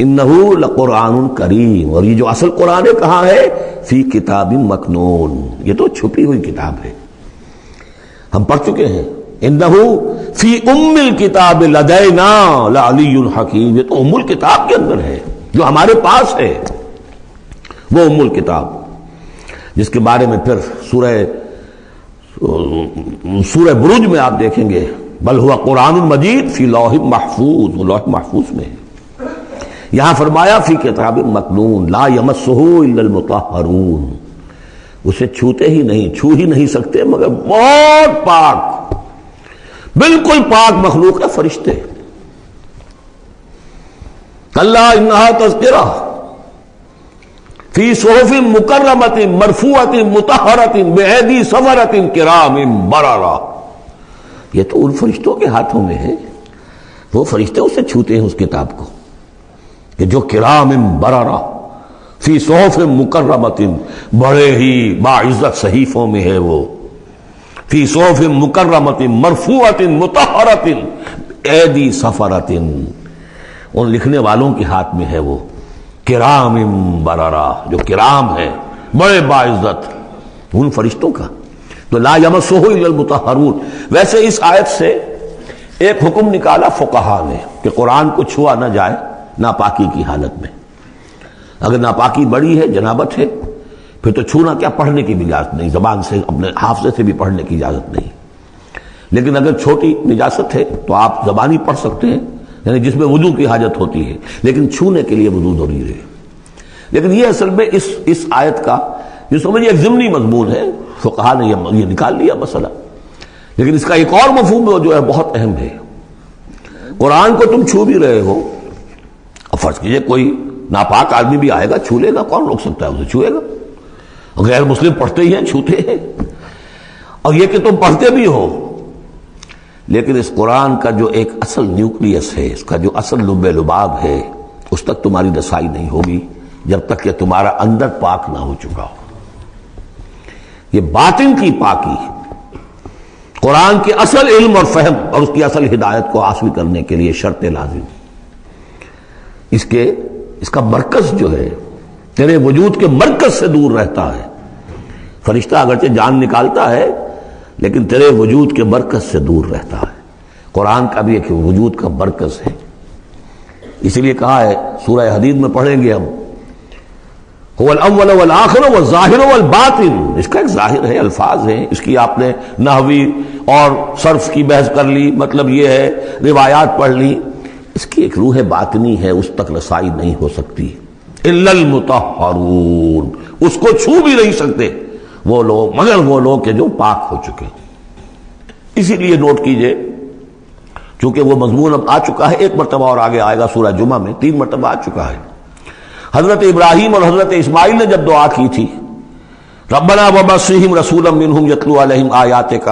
انہو لقرآن کریم، اور یہ جو اصل قرآن ہے کہاں ہے؟ فی کتاب مکنون، یہ تو چھپی ہوئی کتاب ہے، ہم پڑھ چکے ہیں. انہو فی ام الکتاب لدینا لعلی الحکیم، یہ تو ام الکتاب کے اندر ہے جو ہمارے پاس ہے، وہ ام الکتاب جس کے بارے میں پھر سورہ بروج میں آپ دیکھیں گے بل ہوا قرآن مجید فی لوح محفوظ، وہ لوح محفوظ میں ہے. یہاں فرمایا فی کتاب مکنون لا یمسہ الا المطہرون، اسے چھوتے ہی نہیں، چھو ہی نہیں سکتے مگر بہت پاک، بالکل پاک مخلوق ہے، فرشتے. کلا انہا تذکرہ فی صحف مکرمۃ مرفوعۃ مطہرۃ بایدی سفرۃ کرام بررہ، یہ تو ان فرشتوں کے ہاتھوں میں ہے، وہ فرشتے اسے چھوتے ہیں اس کتاب کو کہ جو کرام بررہ فی صحف مکرمۃ، بڑے ہی باعزت صحیفوں میں ہے وہ، فی صحف مکرمۃ مرفوعۃ مطہرۃ ایدی سفرۃ، ان لکھنے والوں کے ہاتھ میں ہے وہ کرام بررہ، جو کرام ہے بڑے باعزت ان فرشتوں کا. تو لا یمسہ الا المطہرون. ویسے اس آیت سے ایک حکم نکالا فقہا نے کہ قرآن کو چھوا نہ جائے ناپاکی کی حالت میں. اگر ناپاکی بڑی ہے، جنابت ہے، پھر تو چھونا کیا، پڑھنے کی بھی اجازت نہیں، زبان سے اپنے حافظے سے بھی پڑھنے کی اجازت نہیں. لیکن اگر چھوٹی نجاست ہے تو آپ زبانی پڑھ سکتے ہیں، یعنی جس میں وضو کی حاجت ہوتی ہے، لیکن چھونے کے لیے وضو ضروری ہے. لیکن یہ اصل میں اس آیت کا یہ سمجھیے ایک ضمنی مضمون ہے، فقہا نے یہ نکال لیا مسئلہ. لیکن اس کا ایک اور مفہوم جو ہے بہت اہم ہے. قرآن کو تم چھو بھی رہے ہو، اب فرض کیجئے کوئی ناپاک آدمی بھی آئے گا، چھو لے گا، کون روک سکتا ہے اسے چھوئے گا. غیر مسلم پڑھتے ہی ہیں، چھوتے ہیں. اور یہ کہ تم پڑھتے بھی ہو، لیکن اس قرآن کا جو ایک اصل نیوکلیس ہے، اس کا جو اصل لب لباب ہے، اس تک تمہاری رسائی نہیں ہوگی جب تک کہ تمہارا اندر پاک نہ ہو چکا ہو. یہ باطن کی پاکی قرآن کے اصل علم اور فہم اور اس کی اصل ہدایت کو حاصل کرنے کے لیے شرط لازم. اس کا مرکز جو ہے تیرے وجود کے مرکز سے دور رہتا ہے. فرشتہ اگرچہ جان نکالتا ہے لیکن تیرے وجود کے مرکز سے دور رہتا ہے. قرآن کا بھی ایک وجود کا مرکز ہے. اسی لیے کہا ہے سورہ حدید میں پڑھیں گے ہم، هو الاول والآخر والظاہر والباطن. اس کا ایک ظاہر ہے، الفاظ ہیں، اس کی آپ نے نحوی اور صرف کی بحث کر لی، مطلب یہ ہے روایات پڑھ لی. اس کی ایک روح باطنی ہے، اس تک رسائی نہیں ہو سکتی. الا المطہرون، اس کو چھو بھی نہیں سکتے وہ لوگ مگر وہ لوگ کہ جو پاک ہو چکے. اسی لیے نوٹ کیجئے، چونکہ وہ مضمون اب آ چکا ہے، ایک مرتبہ اور آگے آئے گا سورہ جمعہ میں، 3 مرتبہ آ چکا ہے. حضرت ابراہیم اور حضرت اسماعیل نے جب دعا کی تھی ربنا وبعث رسولا منہم یتلو علیہم آیاتک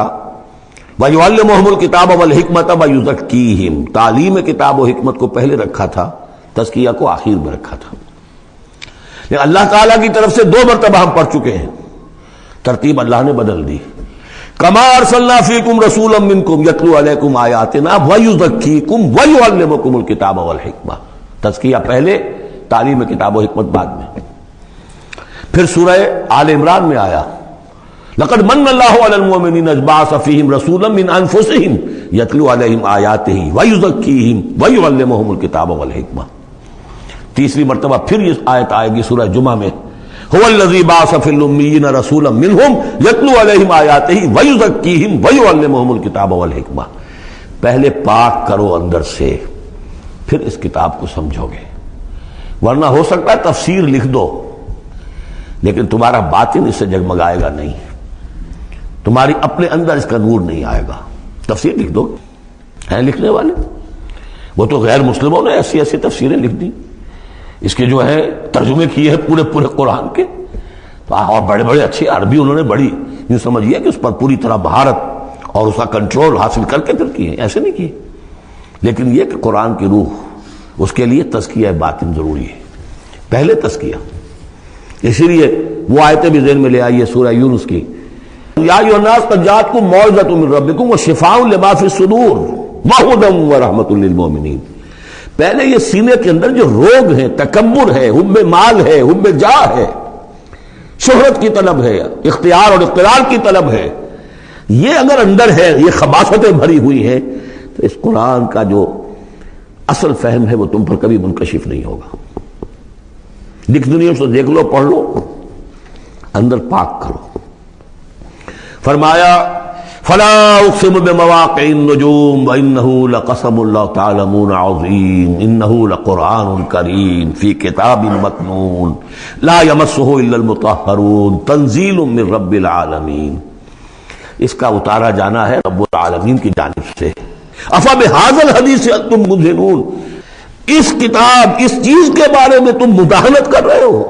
ویعلمہم الکتاب والحکمۃ ویزکیہم، تعلیم کتاب و حکمت کو پہلے رکھا تھا، تزکیہ کو آخر میں رکھا تھا. لیکن اللہ تعالیٰ کی طرف سے 2 مرتبہ ہم پڑھ چکے ہیں، ترتیب اللہ نے بدل دی. کما ارسلنا فیکم رسولا منکم یتلو علیکم آیاتنا ویزکیکم ویعلمکم الکتاب والحکمہ. تزکیہ پہلے، تعلیم کتاب و حکمت بعد میں. پھر سورہ آل عمران میں آیا لقد من اللہ علی المؤمنین اذ بعث فیہم رسولا من انفسہم یتلو علیہم آیاتہ ویزکیہم ویعلمہم الکتاب والحکمہ. تیسری مرتبہ پھر یہ آیت آئے گی سورہ جمعہ میں هو الذی بعث فی الامیین رسولا منہم یتلو علیہم آیاتہ ویزکیہم ویعلمہم الکتاب والحکمہ. پہلے پاک کرو اندر سے، پھر اس کتاب کو سمجھو گے. ورنہ ہو سکتا ہے تفسیر لکھ دو لیکن تمہارا باطن اس سے جگمگائے گا نہیں، تمہاری اپنے اندر اس کا نور نہیں آئے گا. تفسیر لکھ دو، ہیں لکھنے والے، وہ تو غیر مسلموں نے ایسی ایسی تفسیریں لکھ دی، اس کے جو ہے ترجمے کیے ہیں پورے پورے قرآن کے، اور بڑے بڑے اچھی عربی انہوں نے بڑی یوں سمجھیے کہ اس پر پوری طرح مہارت اور اس کا کنٹرول حاصل کر کے پھر کیے، ایسے نہیں کیے. لیکن یہ کہ قرآن کی روح، اس کے لیے تزکیہ باطن ضروری ہے، پہلے تزکیہ. اسی لیے وہ آیتیں بھی ذہن میں لے آئیے سورہ یونس کی، یا ایھا الناس قد جاءتکم موعظۃ من ربکم وشفاء لما فی الصدور وہدی ورحمۃ للمؤمنین. پہلے یہ سینے کے اندر جو روگ ہیں، تکبر ہے، حب مال ہے، حب جاہ ہے، شہرت کی طلب ہے، اختیار اور اقتدار کی طلب ہے، یہ اگر اندر ہے، یہ خباثتیں بھری ہوئی ہیں، تو اس قرآن کا جو اصل فہم ہے وہ تم پر کبھی منکشف نہیں ہوگا. ڈکشنریوں سے دیکھ لو، پڑھ لو، اندر پاک کرو. فرمایا فلا اقسم بمواقع النجوم وانه لقسم لو تعلمون عظیم انه لقرآن کریم فی کتاب مکنون لا یمسه الا المطہرون تنزیل من رب العالمین. اس کا اتارا جانا ہے رب العالمین کی جانب سے. افبہذا الحدیث انتم مدہنون، اس کتاب، اس چیز کے بارے میں تم مداہنت کر رہے ہو،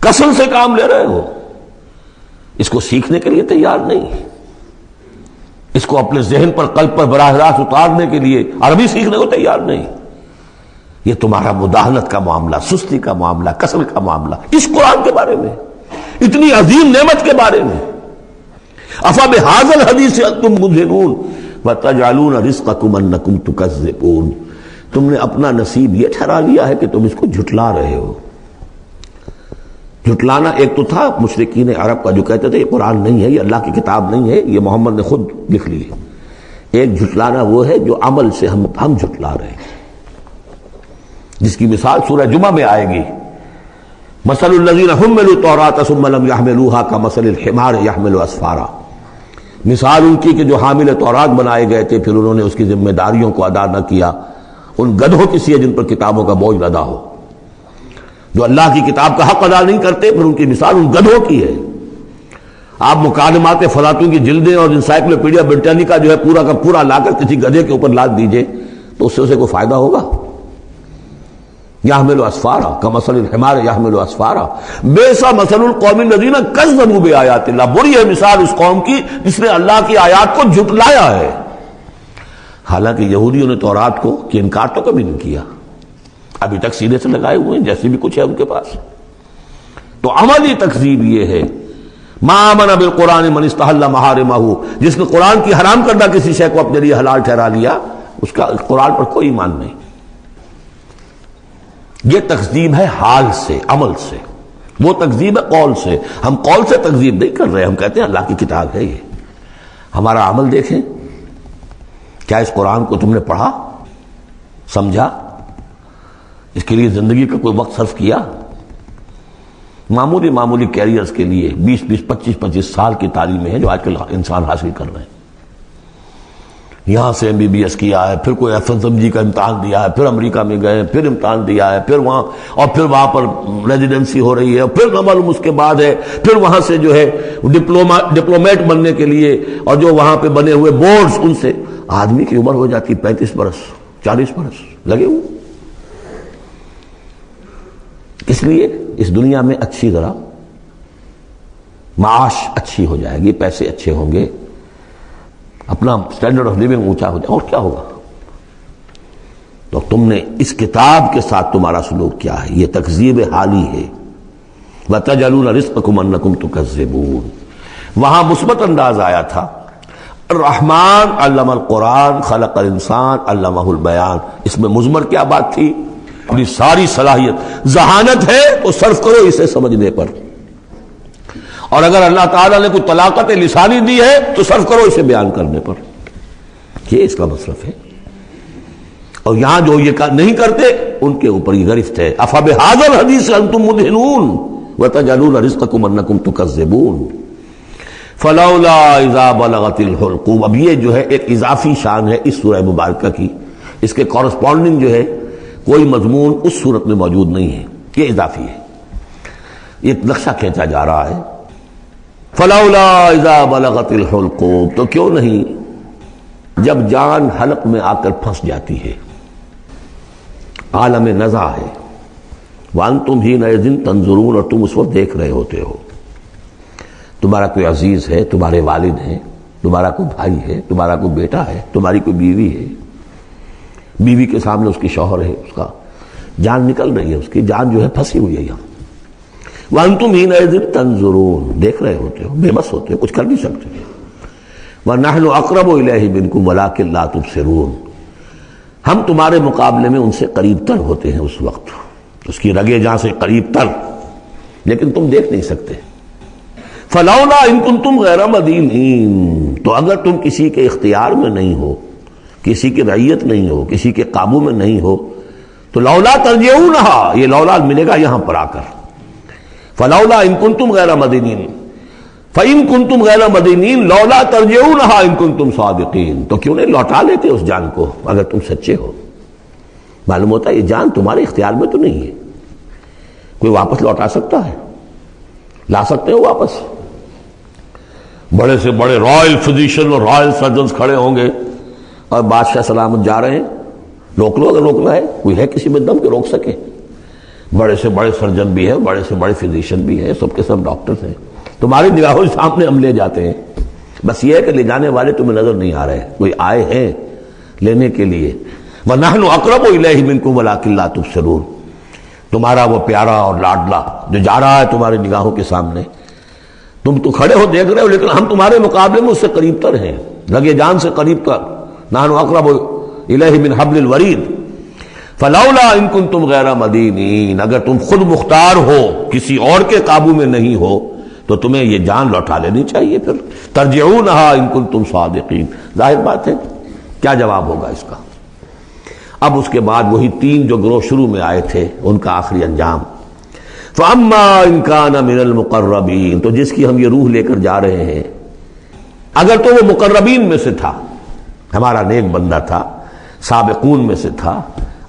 کسل سے کام لے رہے ہو، اس کو سیکھنے کے لیے تیار نہیں، اس کو اپنے ذہن پر، قلب پر براہ راست اتارنے کے لیے عربی سیکھنے کو تیار نہیں. یہ تمہارا مداہنت کا معاملہ، سستی کا معاملہ، کسل کا معاملہ اس قرآن کے بارے میں، اتنی عظیم نعمت کے بارے میں. افبہذا الحدیث انتم مدہنون وتجعلون رزقکم انکم تکذبون. تم نے اپنا نصیب یہ ٹھہرا لیا ہے کہ تم اس کو جھٹلا رہے ہو. جھٹلانا ایک تو تھا مشرکین عرب کا جو کہتے تھے یہ قرآن نہیں ہے، یہ اللہ کی کتاب نہیں ہے، یہ محمد نے خود لکھ لی ہے. ایک جھٹلانا وہ ہے جو عمل سے ہم جھٹلا رہے ہیں، جس کی مثال سورہ جمعہ میں آئے گی. مثل الذین حملوا التوراۃ ثم لم يحملوها كمثل الحمار يحمل اسفارا. مثال ان کی کہ جو حامل تورات بنائے گئے تھے پھر انہوں نے اس کی ذمہ داریوں کو ادا نہ کیا، ان گدھوں کی سی ہے جن پر کتابوں کا بوجھ لدا ہو. جو اللہ کی کتاب کا حق ادا نہیں کرتے پھر ان کی مثال ان گدھوں کی ہے. آپ مکالمات فلاطوں کی جلدیں اور انسائکلوپیڈیا برٹانیکا جو ہے پورا کا پورا لا کر کسی گدھے کے اوپر لاد دیجئے تو اس سے اسے کوئی فائدہ ہوگا؟ یحمل اسفارا کمثل الحمار یحمل اسفارا بئس مثل القوم الذین کذبوا بآیات اللہ. بری ہے مثال اس قوم کی جس نے اللہ کی آیات کو جھٹلایا ہے. حالانکہ یہودیوں نے تورات کو کہ انکار تو کبھی نہیں کیا، ابھی تک سینے سے لگائے ہوئے ہیں جیسے بھی کچھ ہے ان کے پاس. تو عملی تکذیب یہ ہے ما آمن بالقرآن من استحل محارمہ، جس نے قرآن کی حرام کردہ کسی شے کو اپنے لیے حلال ٹھہرا لیا اس کا قرآن پر کوئی ایمان نہیں. یہ تکذیب ہے حال سے، عمل سے. وہ تکذیب ہے قول سے. ہم قول سے تکذیب نہیں کر رہے، ہم کہتے ہیں اللہ کی کتاب ہے یہ. ہمارا عمل دیکھیں، کیا اس قرآن کو تم نے پڑھا، سمجھا، اس کے لیے زندگی کا کوئی وقت صرف کیا؟ معمولی کیریئرز کے لیے 20 25 سال کی تعلیمیں ہیں جو آج کل انسان حاصل کر رہے ہیں. یہاں سے MBBS کیا ہے، پھر کوئی FSMG کا امتحان دیا ہے، پھر امریکہ میں گئے، پھر امتحان دیا ہے، پھر وہاں، اور پھر وہاں پر ریزیڈنسی ہو رہی ہے، پھر نہ معلوم اس کے بعد ہے، پھر وہاں سے جو ہے ڈپلومیٹ بننے کے لیے، اور جو وہاں پہ بنے ہوئے بورڈز، ان سے آدمی کی عمر ہو جاتی 35 برس 40 برس لگے ہوئے. اس لیے اس دنیا میں اچھی ذرا معاش اچھی ہو جائے گی، پیسے اچھے ہوں گے، اپنا سٹینڈرڈ آف لیونگ اونچا ہو جائے، اور کیا ہوگا. تو تم نے اس کتاب کے ساتھ تمہارا سلوک کیا ہے، یہ تکذیب حالی ہے. وَتَجْعَلُونَ رِزْقَكُمْ أَنَّكُمْ تُكَذِّبُونَ. وہاں مثبت انداز آیا تھا، الرحمن علم القرآن خلق الانسان علمہ البیان. اس میں مضمر کیا بات تھی؟ اپنی ساری صلاحیت، ذہانت ہے تو صرف کرو اسے سمجھنے پر، اور اگر اللہ تعالیٰ نے کوئی طلاقت لسانی دی ہے تو صرف کرو اسے بیان کرنے پر، یہ اس کا مصرف ہے۔ اور یہاں جو یہ نہیں کرتے ان کے اوپر یہ گرفت ہے، افبہذا الحدیث انتم مدہنون وتجعلون رزقکم انکم تکذبون فلولا اذا بلغت الحلقوم۔ اب یہ جو ہے ایک اضافی شان ہے اس سورہ مبارکہ کی، اس کے کورسپونڈنگ جو ہے کوئی مضمون اس صورت میں موجود نہیں ہے، یہ اضافی ہے، یہ ایک نقشہ کھینچا جا رہا ہے۔ فلولا اذا بلغت الحلقوم، تو کیوں نہیں جب جان حلق میں آ کر پھنس جاتی ہے، عالم نزع ہے، وانتم حینئذ تنظرون، اور تم اس وقت دیکھ رہے ہوتے ہو، تمہارا کوئی عزیز ہے، تمہارے والد ہیں، تمہارا کوئی بھائی ہے، تمہارا کوئی بیٹا ہے، تمہاری کوئی بیوی ہے، بیوی کے سامنے اس کی شوہر ہے، اس کا جان نکل رہی ہے، اس کی جان جو ہے پھنسی ہوئی ہے یہاں، وانتم حینئذ تنظرون، دیکھ رہے ہوتے ہو، بے بس ہوتے ہو، کچھ کر نہیں سکتے، وَنَحْنُ أَقْرَبُ إِلَيْهِ مِنْكُمْ وَلَٰكِن لَا تُبْصِرُونَ، ہم تمہارے مقابلے میں ان سے قریب تر ہوتے ہیں، اس وقت اس کی رگے جاں سے قریب تر، لیکن تم دیکھ نہیں سکتے۔ فَلَوْلَا إِن كُنتُمْ غَيْرَ مَدِينِينَ، تو اگر تم کسی کے اختیار میں نہیں ہو، کسی کی رعیت نہیں ہو، کسی کے قابو میں نہیں ہو، تو لولا ترجعونہا، یہ لولا ملے گا یہاں پر آ کر، فَلَوْلَا إِن كُنتُمْ غَيْرَ مَدِينِينَ فَإِن كُنتُمْ غَيْرَ مَدِينِينَ لَوْلَا تَرْجِعُونَهَا إِن كُنتُمْ صَادِقِينَ، تو کیوں نہیں لوٹا لیتے اس جان کو اگر تم سچے ہو۔ معلوم ہوتا ہے یہ جان تمہارے اختیار میں تو نہیں ہے، کوئی واپس لوٹا سکتا ہے؟ لا سکتے ہو واپس؟ بڑے سے بڑے رائل فزیشین اور رائل سرجنز کھڑے ہوں گے اور بادشاہ سلامت جا رہے ہیں، روک لو اگر روکنا ہے، کوئی ہے کسی میں دم کے روک سکے؟ بڑے سے بڑے سرجن بھی ہے، بڑے سے بڑے فزیشین بھی ہے، سب کے سب ڈاکٹرز ہیں، تمہاری نگاہوں کے سامنے ہم لے جاتے ہیں، بس یہ ہے کہ لے جانے والے تمہیں نظر نہیں آ رہے، کوئی آئے ہیں لینے کے لیے۔ وَنَحْنُ أَقْرَبُ إِلَيْهِ مِنْكُمْ وَلَٰكِن لَا تُبْصِرُونَ، تمہارا وہ پیارا اور لاڈلا جو جا رہا ہے تمہاری نگاہوں کے سامنے، تم تو کھڑے ہو دیکھ رہے ہو، لیکن ہم تمہارے مقابلے میں اس سے قریب تر ہیں، لگے جان سے قریب تر۔ نحن اقرب الیہ من حبل الورید فلولا ان کنتم غیر مدینین، اگر تم خود مختار ہو، کسی اور کے قابو میں نہیں ہو، تو تمہیں یہ جان لوٹا لینی چاہیے، پھر ترجعونہا ان کنتم صادقین۔ ظاہر بات ہے کیا جواب ہوگا اس کا؟ اب اس کے بعد وہی تین جو گروہ شروع میں آئے تھے ان کا آخری انجام، فَأَمَّا إِن كَانَ مِنَ الْمُقَرَّبِينَ، تو جس کی ہم یہ روح لے کر جا رہے ہیں، اگر تو وہ مقربین میں سے تھا، ہمارا نیک بندہ تھا، سابقون میں سے تھا،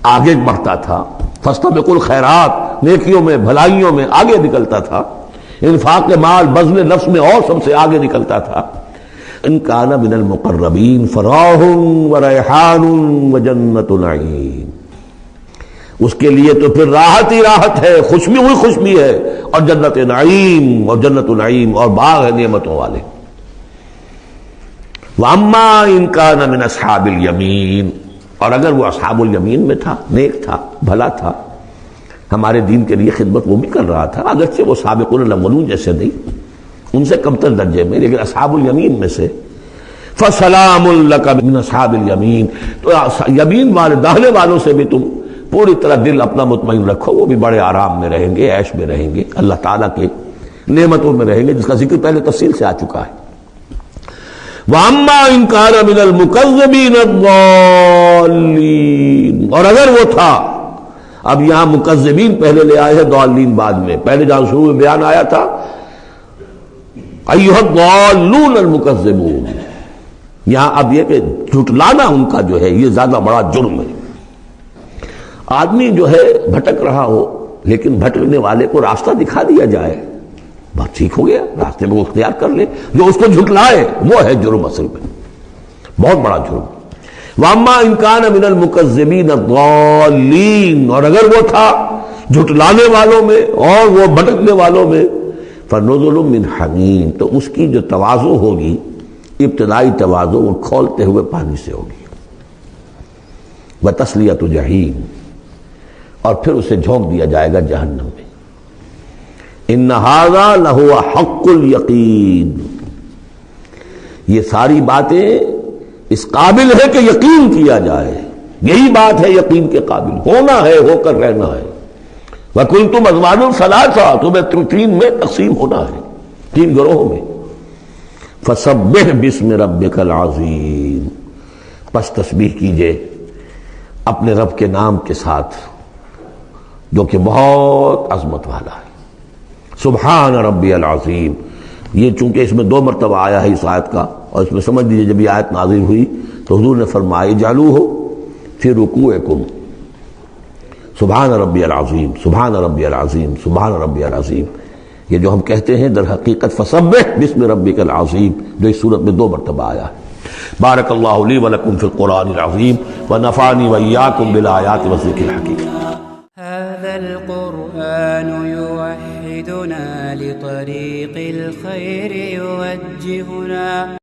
آگے بڑھتا تھا، فاستبقوا الخیرات، نیکیوں میں بھلائیوں میں آگے نکلتا تھا، انفاق مال بذل نفس میں اور سب سے آگے نکلتا تھا، ان کان من المقربین فراح وریحان وجنت نعیم، اس کے لیے تو پھر راحت ہی راحت ہے، خوشبی ہوئی خوشبی ہے، اور جنت نعیم، اور جنت نعیم اور باغ ہے نعمتوں والے۔ واما ان کان من اصحاب الیمین، اور اگر وہ اصحاب الیمین میں تھا، نیک تھا، بھلا تھا، ہمارے دین کے لیے خدمت وہ بھی کر رہا تھا، اگرچہ وہ سابقون الاولون جیسے نہیں، ان سے کمتر درجے میں، لیکن اصحاب الیمین میں سے، فسلام لک من اصحاب الیمین، تو یمین والے داہنے والوں سے بھی تم پوری طرح دل اپنا مطمئن رکھو، وہ بھی بڑے آرام میں رہیں گے، عیش میں رہیں گے، اللہ تعالیٰ کے نعمتوں میں رہیں گے، جس کا ذکر پہلے تفصیل سے آ چکا ہے۔ وَأَمَّا إِن كَانَ مِنَ الْمُكَذِّبِينَ الضَّالِّينَ، اور اگر وہ تھا، اب یہاں مکذبین پہلے لے آئے ہیں، ضالین بعد میں، پہلے جہاں شروع میں بیان آیا تھا ایھا الضالون المکذبون، یہاں اب یہ کہ جھٹلانا ان کا جو ہے یہ زیادہ بڑا جرم ہے۔ آدمی جو ہے بھٹک رہا ہو، لیکن بھٹکنے والے کو راستہ دکھا دیا جائے، بات ٹھیک ہو گیا، راستے میں وہ اختیار کر لے، جو اس کو جھٹلائے وہ ہے جرم، اصل میں بہت بڑا جرم۔ وَأَمَّا إِن كَانَ مِنَ الْمُكَذِّبِينَ الضَّالِّينَ، اور اگر وہ تھا جھٹلانے والوں میں اور وہ بھٹکنے والوں میں، فَنُزُلٌ مِّنْ حَمِيمٍ، تو اس کی جو تواضع ہوگی، ابتدائی تواضع، وہ کھولتے ہوئے پانی سے ہوگی، وَتَصْلِيَةُ جَحِيمٍ، اور پھر اسے جھونک دیا جائے گا جہنم میں۔ إِنَّ هَذَا لَهُوَ حَقُّ الْيَقِينِ، یہ ساری باتیں اس قابل ہے کہ یقین کیا جائے، یہی بات ہے یقین کے قابل، ہونا ہے، ہو کر رہنا ہے۔ وَكُنْتُمْ أَزْوَاجًا ثَلَاثًا، تمہیں تین میں تقسیم ہونا ہے، تین گروہوں میں۔ فَسَبِّحْ بِاسْمِ رَبِّكَ الْعَظِيمِ، پس تسبیح کیجئے اپنے رب کے نام کے ساتھ جو کہ بہت عظمت والا ہے۔ سبحان ربی العظیم، یہ چونکہ اس میں دو مرتبہ آیا ہے اس آیت کا، اور اس میں سمجھ لیجیے جب یہ آیت نازل ہوئی تو حضور نے فرمایا اجعلوہ فی رکوعکم، سبحان ربی العظیم، سبحان ربی العظیم، سبحان ربی العظیم۔ یہ جو ہم کہتے ہیں در حقیقت فسبح باسم ربک العظیم، جو اس صورت میں دو مرتبہ آیا ہے۔ بارک اللہ لی ولکم فی القرآن العظیم ونفعنی وإیاکم بالآیات والذکر الحکیم۔ هذا القرآن يوحدنا لطريق الخير يوجهنا